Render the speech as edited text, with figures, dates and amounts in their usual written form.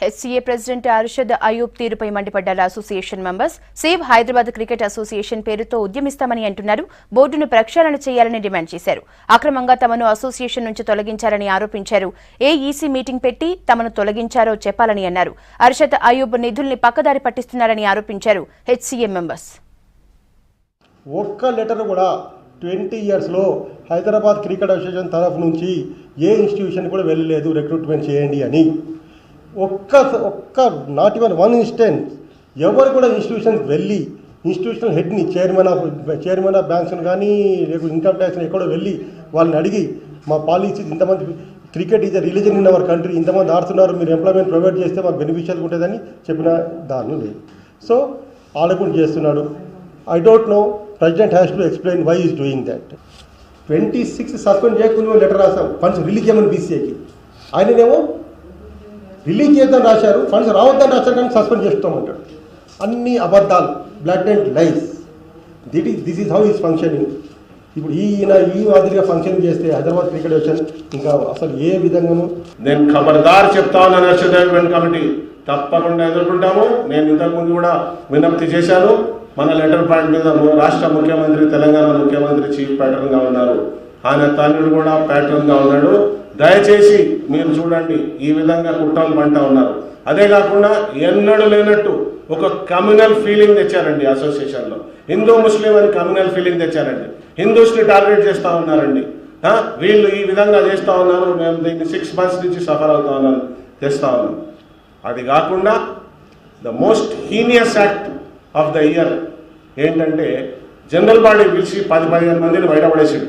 HCA president Arshad Ayub తీరుపై మండిపడ్డారు association members. Save Hyderabad cricket association పేరుతో ఉద్యమిస్తామని అంటున్నారు. బోర్డును ప్రక్షాళన చేయాలని డిమాండ్ చేశారు. అక్రమంగా తమను అసోసియేషన్ నుంచి తొలగించారని ఆరోపించారు. ఏ ఈసీ మీటింగ్ పెట్టి తమను తొలగించారో చెప్పాలని అన్నారు. అర్షద్ అయూబ్ నిధుల్ని పక్కదారి పట్టిస్తున్నారని ఆరోపించారు HCA మెంబర్స్. ఒక్క లెటర్ కూడా 20 ఇయర్స్లో హైదరాబాద్ క్రికెట్ అసోసియేషన్ తరఫు నుంచి ఏ ఇన్స్టిట్యూషన్ కూడా వెళ్ళలేదు రిక్రూట్మెంట్ చేయండి అని. ఒక్క నాట్ ఈవెన్ వన్ ఇన్స్టెన్స్ ఎవరు కూడా ఇన్స్టిట్యూషన్కి వెళ్ళి ఇన్స్టిట్యూషనల్ హెడ్ని చైర్మన్ ఆఫ్ బ్యాంక్స్ని కానీ లేకపోతే ఇన్కమ్ ట్యాక్స్ని ఎక్కడో వెళ్ళి వాళ్ళని అడిగి మా పాలసీస్ ఇంతమంది cricket is a religion in our country, ఇంతమంది ఆడుతున్నారు, మీరు ఎంప్లాయ్మెంట్ ప్రొవైడ్ చేస్తే మాకు బెనిఫిషియల్ ఉంటుందని చెప్పిన దాని లేదు. సో ఆడకుండా చేస్తున్నాడు. I don't know, president has to explain why is doing that. 26 suspend చేయకుండా లెటర్ రాసాం ఫండ్స్ రిలీజ్ చేయమని బీసీఏకి. ఆయననేమో రిలీజ్ చేద్దామని రాశారు, ఫండ్స్ రావద్దని రాశారు, కానీ సస్పెండ్ చేస్తామంటాడు. అన్ని అబద్ధాలు, blood and lies. This is how is functioning. ఇప్పుడు ఈ మాదిరిగా ఫంక్షన్ చేస్తే హైదరాబాద్ క్రికెట్ అసోసియేషన్ ఇంకా అసలు ఏ విధంగానూ. నేను ఖబర్దార్ చెప్తా ఉన్నాను, అర్షద్ అయూబ్ కమిటీ తప్పకుండా ఎదుర్కొంటాము. నేను ఇంతకుముందు కూడా విజ్ఞప్తి చేశాను. మన లెటర్ పాయింట్ మీద రాష్ట్ర ముఖ్యమంత్రి, తెలంగాణ ముఖ్యమంత్రి చీఫ్ ప్యాటర్న్గా ఉన్నారు, ఆయన తండ్రి కూడా ప్యాటర్న్గా ఉన్నాడు. దయచేసి మీరు చూడండి, ఈ విధంగా కుట్రలు పంటా ఉన్నారు. అదే కాకుండా ఎన్నడూ లేనట్టు ఒక కమ్యూనల్ ఫీలింగ్ తెచ్చారండి అసోసియేషన్లో. హిందూ ముస్లిం అని కమ్యూనల్ ఫీలింగ్ తెచ్చారండి. హిందూస్ని టార్గెట్ చేస్తూ ఉన్నారండి. వీళ్ళు ఈ విధంగా చేస్తూ ఉన్నారు, మేము దీన్ని 6 months నుంచి సఫర్ అవుతా ఉన్నాను, తెస్తా ఉన్నాం. అది కాకుండా the most heinous act of the year ఏంటంటే జనరల్ బాడీ పిలిచి 10-15 మందిని బయటపడేసాడు.